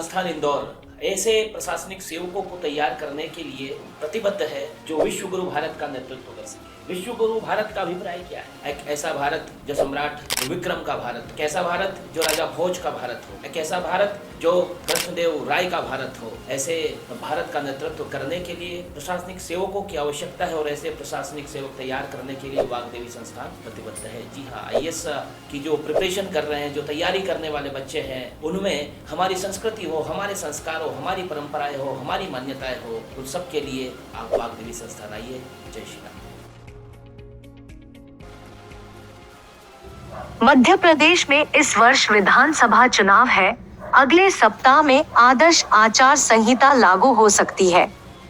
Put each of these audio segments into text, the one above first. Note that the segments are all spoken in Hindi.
संस्थान इंदौर ऐसे प्रशासनिक सेवकों को तैयार करने के लिए प्रतिबद्ध है जो विश्व गुरु भारत का नेतृत्व कर सके। विश्व गुरु भारत का अभिप्राय क्या है? एक ऐसा भारत जो सम्राट विक्रम का भारत, एक ऐसा भारत जो राजा भोज का भारत हो, एक ऐसा भारत जो कृष्णदेव राय का भारत हो। ऐसे भारत का नेतृत्व करने के लिए प्रशासनिक सेवकों की आवश्यकता है और ऐसे प्रशासनिक सेवक तैयार करने के लिए वाग्देवी संस्थान प्रतिबद्ध है। जी हाँ, IAS की जो प्रिपरेशन कर रहे हैं, जो तैयारी करने वाले बच्चे हैं, उनमें हमारी संस्कृति हो, हमारे संस्कार हो, हमारी परंपराएं हो, हमारी मान्यताएं हो, उन सब के लिए आप वाग्देवी संस्थान आइए। जय श्री राम। मध्य प्रदेश में इस वर्ष विधानसभा चुनाव है। अगले सप्ताह में आदर्श आचार संहिता लागू हो सकती है।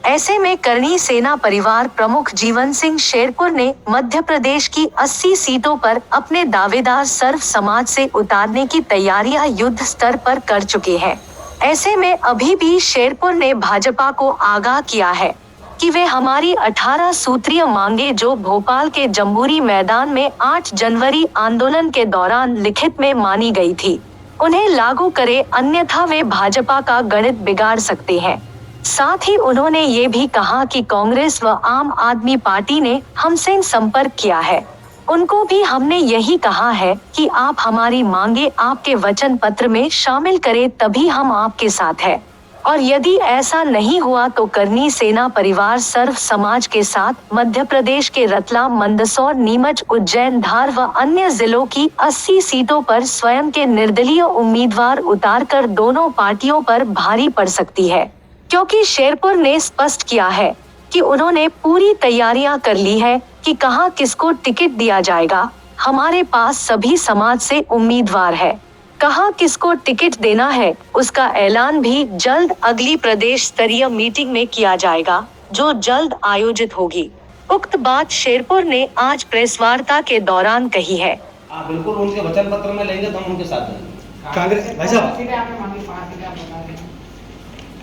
ऐसे में करणी सेना परिवार प्रमुख जीवन सिंह शेरपुर ने मध्य प्रदेश की 80 सीटों पर अपने दावेदार सर्व समाज से उतारने की तैयारियां युद्ध स्तर पर कर चुके हैं। ऐसे में अभी भी शेरपुर ने भाजपा को आगाह किया है कि वे हमारी 18 सूत्रीय मांगे जो भोपाल के जम्बूरी मैदान में 8 जनवरी आंदोलन के दौरान लिखित में मानी गई थी, उन्हें लागू करे, अन्यथा वे भाजपा का गणित बिगाड़ सकते हैं। साथ ही उन्होंने ये भी कहा कि कांग्रेस व आम आदमी पार्टी ने हमसे संपर्क किया है। उनको भी हमने यही कहा है कि आप हमारी मांगे आपके वचन पत्र में शामिल करें, तभी हम आपके साथ हैं। और यदि ऐसा नहीं हुआ तो करणी सेना परिवार सर्व समाज के साथ मध्य प्रदेश के रतलाम, मंदसौर, नीमच, उज्जैन, धार व अन्य जिलों की 80 सीटों पर स्वयं के निर्दलीय उम्मीदवार उतारकर दोनों पार्टियों पर भारी पड़ सकती है, क्योंकि शेरपुर ने स्पष्ट किया है कि उन्होंने पूरी तैयारियां कर ली है कि कहां किसको टिकट दिया जाएगा। हमारे पास सभी समाज से उम्मीदवार है, कहां किसको टिकट देना है उसका ऐलान भी जल्द अगली प्रदेश स्तरीय मीटिंग में किया जाएगा, जो जल्द आयोजित होगी। उक्त बात शेरपुर ने आज प्रेस वार्ता के दौरान कही है। बिल्कुल उनके वचन पत्र में लेंगे तो हम उनके साथ हैं। कांग्रेस भाई साहब,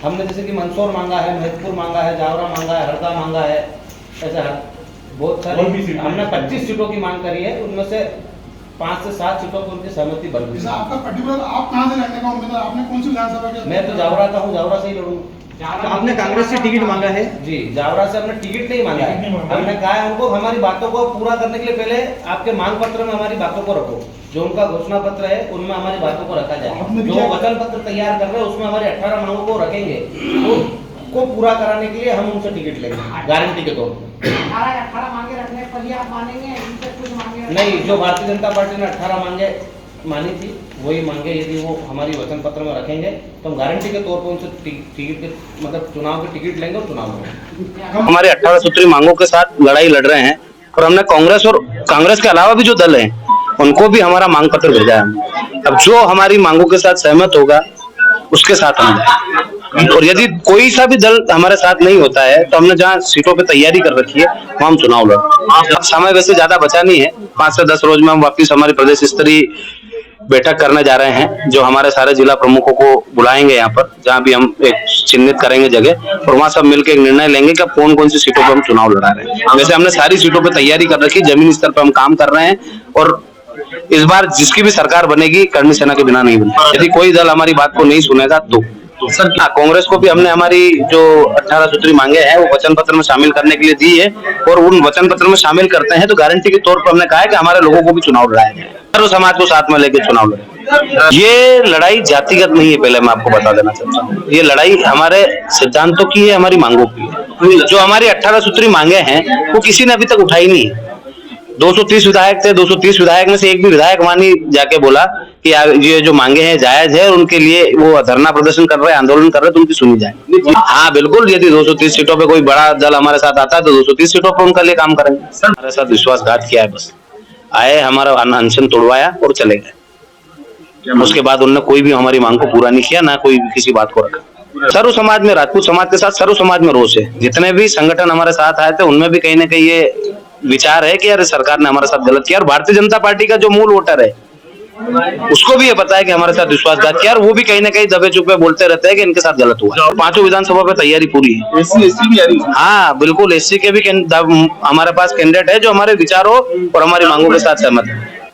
हमने जैसे कि मंदसौर मांगा है, महतपुर मांगा है, जावरा मांगा है, हरदा मांगा है, ऐसा बहुत सारे हमने 25 सीटों की मांग करी है। उनमें से 5 से 7 सीटों पर उनकी सहमति बन गई। आपका पर्टिकुलर आप कहां से लड़ने का उम्मीदवार, आपने कौन सी विधानसभा के? मैं तो जावरा का हूँ, जावरा से ही लड़ूंगा। तो आपने कांग्रेस से टिकट मांगा है? जी, जावरा से हमने टिकट नहीं मांगा है। हमने कहा है उनको हमारी बातों को पूरा करने के लिए पहले आपके मांग पत्र में हमारी बातों को रखो। जो उनका घोषणा पत्र है उनमें हमारी बातों को रखा जाए। जो वचन पत्र तैयार कर रहे हैं उसमें हमारी 18 मांगों को रखेंगे, को पूरा कराने के लिए हम उनसे टिकट लेंगे गारंटी के तौर पर। 18 मांगे रखने पर ही आप मानेंगे? इनसे कुछ मांगे नहीं, जो भारतीय जनता पार्टी ने 18 मांगे मानी थी वही मांगे यदि वो हमारी वचन पत्र में रखेंगे तो हम गारंटी के तौर पर उनसे टिकट के मतलब चुनाव के टिकट लेंगे और चुनाव लड़ेंगे। हमारे 18 सूत्री मांगों के साथ लड़ाई लड़ रहे हैं और हमने कांग्रेस के अलावा भी जो दल हैं उनको भी हमारा मांग पत्र भेजा है। अब जो हमारी मांगों के साथ सहमत होगा उसके साथ हम जाएंगे, और यदि कोई सा भी दल हमारे साथ नहीं होता है तो हमने जहाँ सीटों पे तैयारी कर रखी है वहाँ हम चुनाव लड़ेंगे। समय वैसे ज्यादा बचा नहीं है, 5 से 10 रोज में हम वापिस हमारी प्रदेश स्तरीय बैठक करने जा रहे हैं, जो हमारे सारे जिला प्रमुखों को बुलाएंगे यहाँ पर, जहाँ भी हम एक चिन्हित करेंगे जगह, और वहाँ सब मिलकर एक निर्णय लेंगे कि कौन कौन सी सीटों पर हम चुनाव लड़ा रहे हैं। वैसे हमने सारी सीटों पर तैयारी कर रखी, जमीनी स्तर पर हम काम कर रहे हैं, और इस बार जिसकी भी सरकार बनेगी करणी सेना के बिना नहीं बनेगी। यदि कोई दल हमारी बात को नहीं सुनेगा तो सर कांग्रेस को भी हमने हमारी जो 18 सूत्री मांगे हैं वो वचन पत्र में शामिल करने के लिए दी है, और उन वचन पत्र में शामिल करते हैं तो गारंटी के तौर पर हमने कहा है कि हमारे लोगों को भी चुनाव लड़ाया जाए, सर्व समाज को साथ में लेकर चुनाव लड़े। ये लड़ाई जातिगत नहीं है, पहले मैं आपको बता देना चाहता हूँ। ये लड़ाई हमारे सिद्धांतों की है, हमारी मांगों की है। जो हमारी 18 सूत्री मांगे हैं वो किसी ने अभी तक उठाई नहीं है। 230 विधायक थे, 230 विधायक में से एक भी विधायक मानी जाके बोला कि ये जो मांगे हैं जायज है और उनके लिए वो धरना प्रदर्शन कर रहे हैं, आंदोलन कर रहे हैं, तो उनकी सुनी जाए। हाँ बिल्कुल, यदि 230 सीटों पे कोई बड़ा दल हमारे साथ आता है तो 230 सीटों पे उनका लिए काम करेंगे। हमारे साथ विश्वासघात किया है, बस आए, हमारा अनशन तोड़वाया और चले गए। उसके बाद उन्होंने कोई भी हमारी मांग को पूरा नहीं किया, ना कोई किसी बात को रखा। सर्व समाज में, राजपूत समाज के साथ सर्व समाज में रोष है। जितने भी संगठन हमारे साथ आए थे उनमें भी कहीं ना कहीं ये विचार है कि यार सरकार ने हमारे साथ गलत किया, और भारतीय जनता पार्टी का जो मूल वोटर है उसको भी ये पता है कि हमारे साथ विश्वासघात किया, और वो भी कहीं ना कहीं दबे चुपे बोलते रहते हैं कि इनके साथ गलत हुआ। 5 विधानसभा पे तैयारी पूरी है। एससी भी आ रही है? हाँ बिल्कुल, एससी के भी हमारे पास कैंडिडेट है जो हमारे विचारों और हमारी मांगों के साथ सहमत है।